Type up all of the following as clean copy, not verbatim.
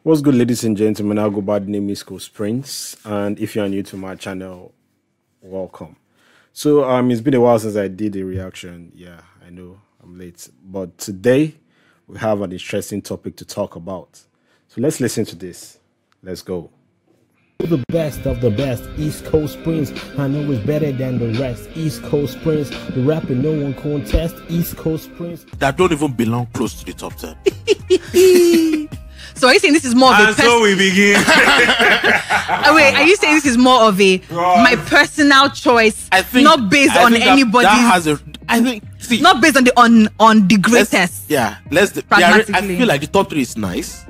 What's good, ladies and gentlemen? I'll go by the name is Prince, and if you are new to my channel, welcome. So it's been a while since I did a reaction. Yeah, I know I'm late, but today we have an interesting topic to talk about. So let's listen to this. Let's go. The best of the best, East Coast Prince. I know it's better than the rest. East Coast Prince, the rapper no one contest. East Coast Prince that don't even belong close to the top 10. So are you saying this is more of a so we begin. Wait, are you saying this is more of a my personal choice? I think not based on anybody's. I think not based on the greatest. I feel like the top 3 is nice,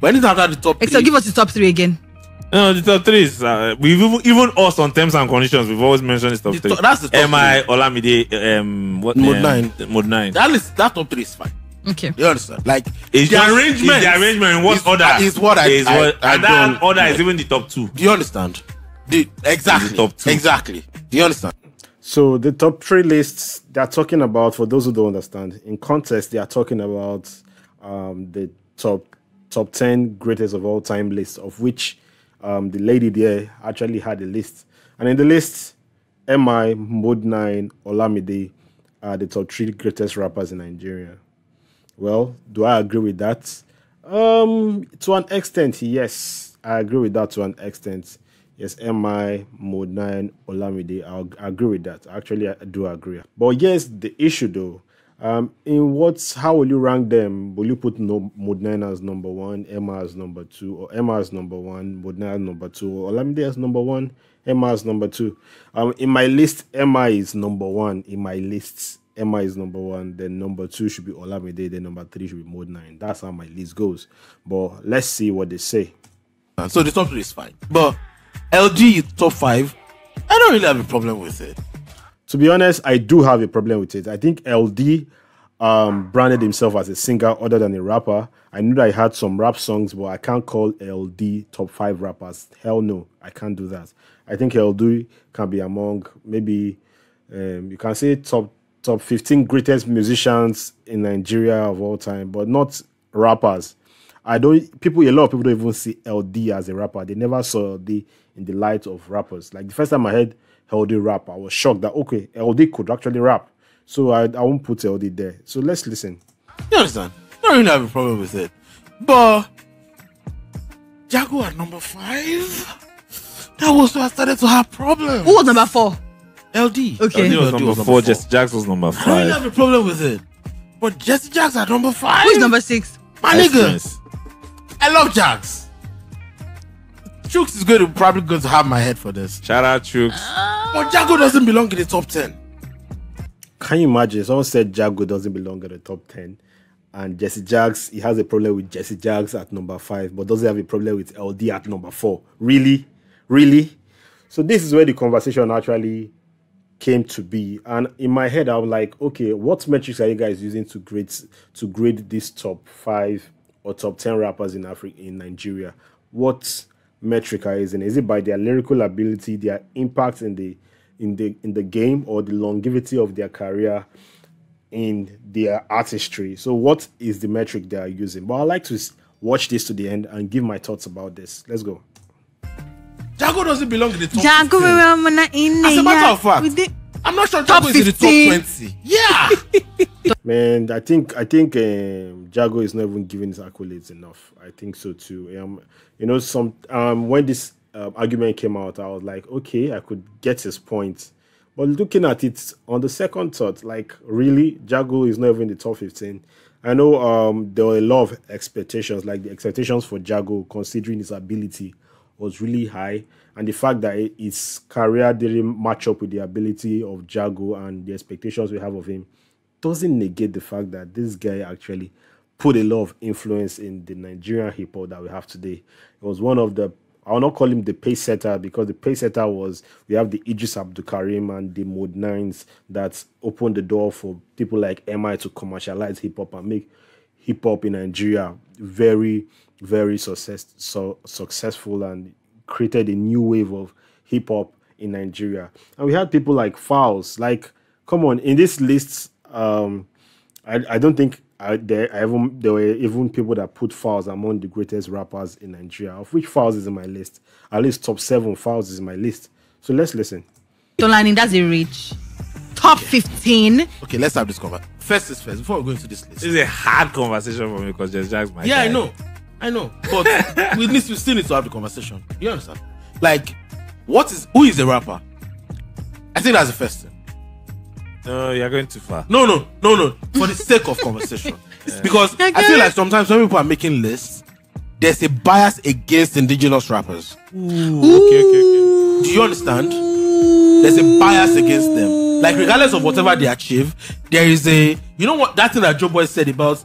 but anything after the top 3. So give us the top 3 again. No, the top 3 is we've even us on terms and conditions. We've always mentioned this top 3. That's the top MI, Olamide, Mode 9. That top 3 is fine. Okay. You understand? Like it's the arrangement in what order is what I that order is even the top 2. Do you understand? Exactly. The top 2. Exactly. Do you understand? So the top 3 lists they're talking about, for those who don't understand, in context they are talking about the top 10 greatest of all time list, of which the lady there actually had a list, and in the list, MI, Mode 9, Olamide are the top 3 greatest rappers in Nigeria. Well, do I agree with that? To an extent, yes. I agree with that to an extent. Yes, MI, Mode 9, Olamide, I agree with that. Actually, I do agree. But yes, the issue though, how will you rank them? Will you put Mode 9 as number 1, MI as number 2, or MI as number 1, Mode 9 as number 2, or Olamide as number 1, MI as number 2? In my list, MI is number 1. In my lists, MI is number 1, then number 2 should be Olamide, then number 3 should be Mode 9. That's how my list goes. But let's see what they say. So the top 3 is fine. But LG top 5, I don't really have a problem with it. To be honest, I do have a problem with it. I think LD branded himself as a singer other than a rapper. I knew that he had some rap songs, but I can't call LD top 5 rappers. Hell no, I can't do that. I think LD can be among maybe, you can say top 15 greatest musicians in Nigeria of all time, but not rappers. A lot of people don't even see LD as a rapper. They never saw LD in the light of rappers. Like the first time I heard LD rap, I was shocked that okay, LD could actually rap. So I won't put LD there. So let's listen. You understand? I don't really have a problem with it. But Jago at number 5, that was where I started to have problems. Who was number 4? LD. LD Okay. was number 4. JesseJagz was number 5. I don't really have a problem with it. But JesseJagz at number 5. Who's number 6? My nigga. I love Jags. Chooks is probably going to have my head for this. Shout out Chooks. But Jago doesn't belong in the top 10. Can you imagine? Someone said Jago doesn't belong in the top 10, and JesseJagz, he has a problem with JesseJagz at number 5, but doesn't have a problem with LD at number 4. Really? Really? So this is where the conversation actually came to be. And in my head, I was like, okay, what metrics are you guys using to grade this top 5 or top 10 rappers in Nigeria? What metric are you using? Is it by their lyrical ability, their impact in the game, or the longevity of their career in their artistry? So what is the metric they are using? But I'd like to watch this to the end and give my thoughts about this. Let's go. Jago doesn't belong in the top 15. As a matter of fact, I'm not sure Jago is in the top 20. Yeah. Man, I think Jago is not even giving his accolades enough. I think so too. When this argument came out, I was like, okay, I could get his point. But looking at it on the second thought, like really, Jago is not even in the top 15. I know there were a lot of expectations, like the expectations for Jago, considering his ability, was really high, and the fact that his career didn't match up with the ability of Jago and the expectations we have of him doesn't negate the fact that this guy actually put a lot of influence in the Nigerian hip hop that we have today. It was one of the, I will not call him the pace setter, because the pace setter was, we have the Idris Abdulkarim and the Mode 9s that opened the door for people like MI to commercialize hip hop and make hip hop in Nigeria very, very successful, and created a new wave of hip hop in Nigeria. And we had people like Fowls. Like, come on, in this list, I don't think there were even people that put Fowls among the greatest rappers in Nigeria, of which Fowls is in my list. At least top 7 Fowls is in my list. So let's listen. Motolani, that's a reach. Top 15. Okay, let's have this conversation. First is first, before we go into this list. This is a hard conversation for me because JesseJagz my Yeah, guy. I know. But we still need to have the conversation. You understand? Like, who is a rapper? I think that's the first thing. No, you're going too far. No. For the sake of conversation. Because I feel like sometimes when people are making lists, there's a bias against indigenous rappers. Okay. Do you understand? There's a bias against them. Like, regardless of whatever they achieve, there is a, you know what, that thing that Joe Boy said about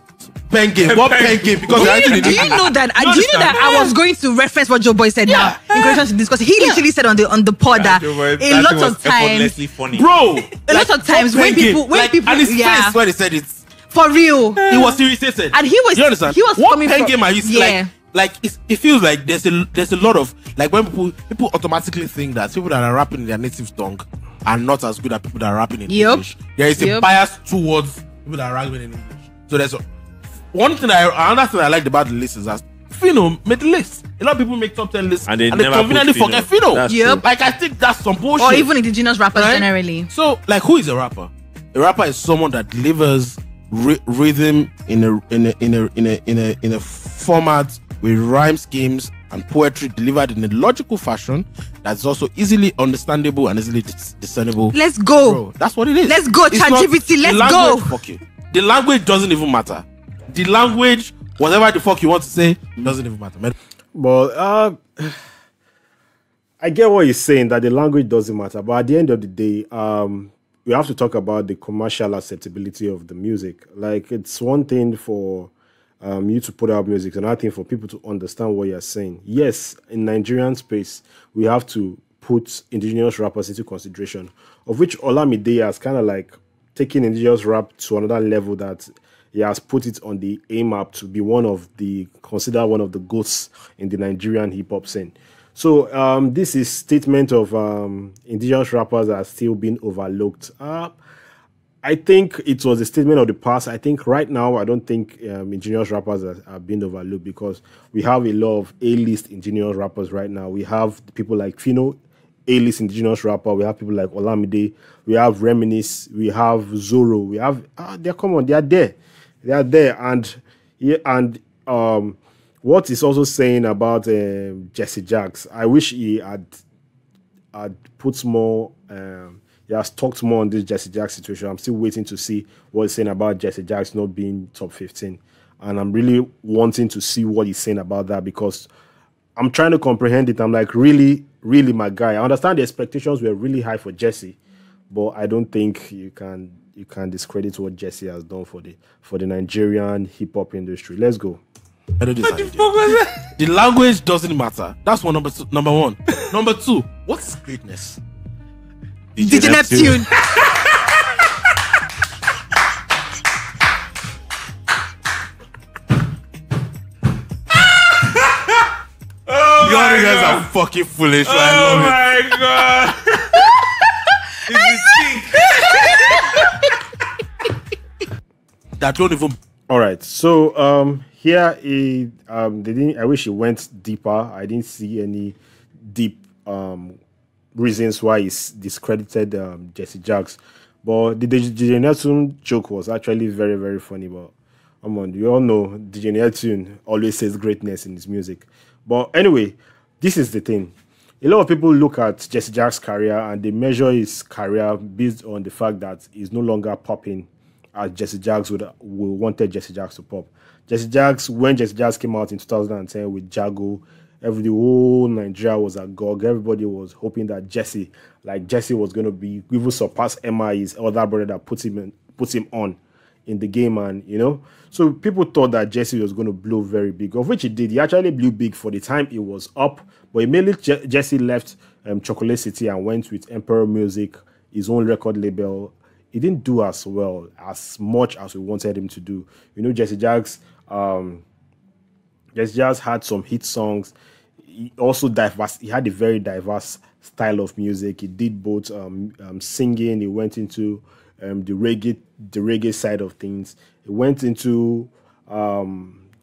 pen game. What pen game? Because Do you know that I was going to reference what Joe Boy said now in relation to this? Because he literally said on the pod that a lot of times, funny. bro, a lot of times when people, and his face when he said it, for real, he was irritated. And he was, you understand? He was what coming pen from, game are you like it feels like there's a lot of, like, when people automatically think that people that are rapping in their native tongue are not as good as people that are rapping in English. There is a bias towards people that are rapping in English. So there's another thing I liked about the list is that Fino made the list. A lot of people make top 10 lists and they conveniently forget Fino. Like, I think that's some bullshit. Or even indigenous rappers generally. So, like, who is a rapper? A rapper is someone that delivers rhythm in a format with rhyme schemes and poetry delivered in a logical fashion that's also easily understandable and easily discernible. Let's go. Bro, that's what it is. Let's go, ChatGPT. Let's go. Fuck you. The language doesn't even matter. The language, whatever the fuck you want to say, doesn't even matter. Well, I get what you're saying, that the language doesn't matter. But at the end of the day, we have to talk about the commercial acceptability of the music. Like, it's one thing for you to put out music, another thing for people to understand what you're saying. Yes, in Nigerian space, we have to put indigenous rappers into consideration, of which Olamide has kind of like taken indigenous rap to another level, that he has put it on the A map to be considered one of the GOATs in the Nigerian hip-hop scene. So this is statement of indigenous rappers are still being overlooked. I think it was a statement of the past. I think right now, I don't think indigenous rappers are being overlooked, because we have a lot of A-list indigenous rappers right now. We have people like Fino, A-list indigenous rapper. We have people like Olamide. We have Reminisce. We have Zoro. We have they are there. They are there. And what is also saying about JesseJagz, I wish he had put more. He has talked more on this JesseJagz situation. I'm still waiting to see what he's saying about JesseJagz not being top 15. And I'm really wanting to see what he's saying about that, because I'm trying to comprehend it. I'm like, really, my guy. I understand the expectations were really high for Jesse, but I don't think you can discredit what Jesse has done for the Nigerian hip-hop industry. Let's go. The language doesn't matter. That's number one. Number two, what is greatness? DJ Neptune. You guys are fucking foolish. Oh my god. That don't even. All right. So here I wish he went deeper. I didn't see any deep reasons why he's discredited JesseJagz. But the DJ Neptune joke was actually very, very funny. But come on, you all know DJ Neptune always says greatness in his music. But anyway, this is the thing. A lot of people look at JesseJagz's career and they measure his career based on the fact that he's no longer popping as JesseJagz wanted JesseJagz to pop. JesseJagz, when JesseJagz came out in 2010 with Jago, the whole Nigeria was agog. Everybody was hoping that Jesse was going to be even surpass Emma, his other brother that puts him on in the game, and so people thought that Jesse was going to blow very big, of which he did. He actually blew big for the time it was up, but immediately Jesse left Chocolate City and went with Emperor Music, his own record label. He didn't do as well, as much as we wanted him to do. JesseJagz had some hit songs. He also he had a very diverse style of music. He did both singing. He went into the reggae side of things. It went into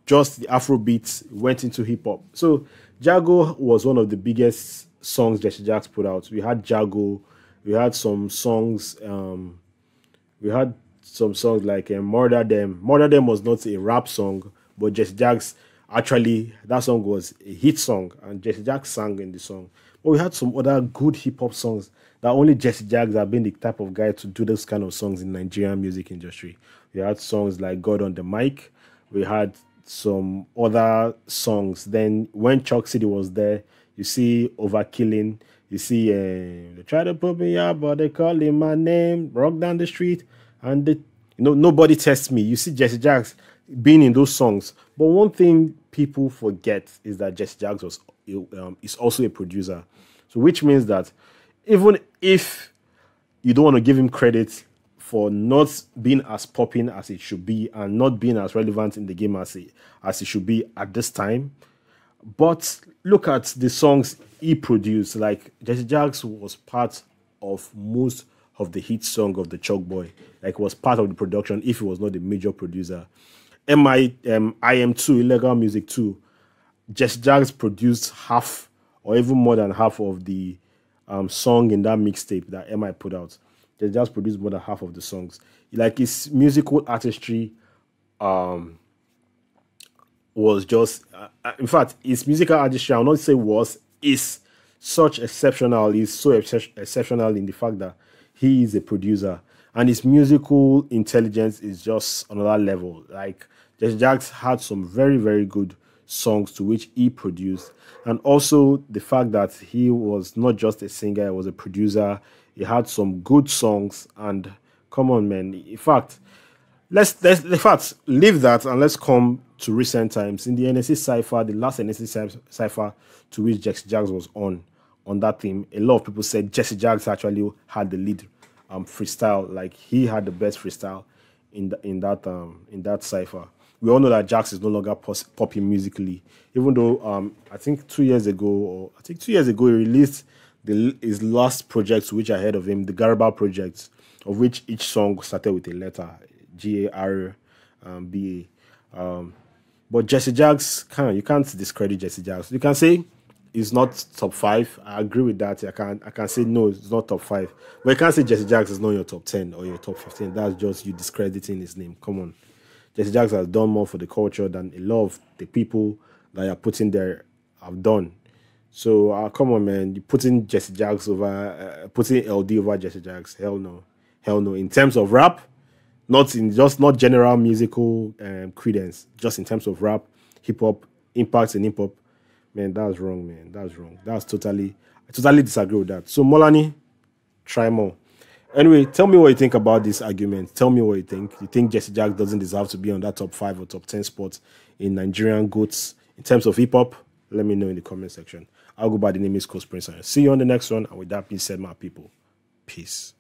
just the Afrobeats, went into hip hop. So Jago was one of the biggest songs JesseJagz put out. We had Jago, we had some songs, we had some songs like Murder Them. Murder Them was not a rap song, but JesseJagz actually, that song was a hit song, and JesseJagz sang in the song. But we had some other good hip hop songs that only JesseJagz have been the type of guy to do those kind of songs in Nigerian music industry. We had songs like God on the Mic. We had some other songs. Then when Chuck City was there, you see Overkilling. You see they try to put me out, but they calling my name. Rock down the street, and they, nobody tests me. You see JesseJagz being in those songs. But one thing people forget is that JesseJagz is also a producer. So which means that even if you don't want to give him credit for not being as popping as it should be and not being as relevant in the game as it should be at this time, but look at the songs he produced. Like JesseJagz was part of most of the hit song of the Chalk Boy. Like was part of the production if he was not the major producer. IM2, Illegal Music 2, JesseJagz produced half or even more than half of the song in that mixtape that MI put out. JesseJagz produced more than half of the songs. Like his musical artistry was just, in fact, his musical artistry, I'll not say was, is such exceptional. He's so exceptional in the fact that he is a producer. And his musical intelligence is just another level. Like, JesseJagz had some very, very good songs to which he produced. And also the fact that he was not just a singer, he was a producer. He had some good songs. And come on, man. In fact, let's leave that and let's come to recent times. In the NSC Cypher, the last NSC Cypher to which JesseJagz was on that theme, a lot of people said JesseJagz actually had the lead freestyle. Like he had the best freestyle in that cypher. We all know that Jax is no longer popping musically, even though I think 2 years ago he released his last project, which I heard of him, the Garba project, of which each song started with a letter, GARBA. But JesseJagz, you can't discredit JesseJagz. You can say it's not top 5. I agree with that. I can say no, it's not top 5. But you can't say JesseJagz is not your top 10 or your top 15. That's just you discrediting his name. Come on. JesseJagz has done more for the culture than a lot of the people that you're putting there have done. So come on, man. You're putting JesseJagz over, putting LD over JesseJagz. Hell no. Hell no. In terms of rap, not general musical credence, just in terms of rap, hip hop, impacts in hip hop. Man, that's wrong, man. That's wrong. I totally disagree with that. So Molani, try more. Anyway, tell me what you think about this argument. Tell me what you think. You think JesseJagz doesn't deserve to be on that top 5 or top 10 spot in Nigerian GOATs in terms of hip hop? Let me know in the comment section. I'll go by the name is Coach Prince. See you on the next one. And with that being said, my people, peace.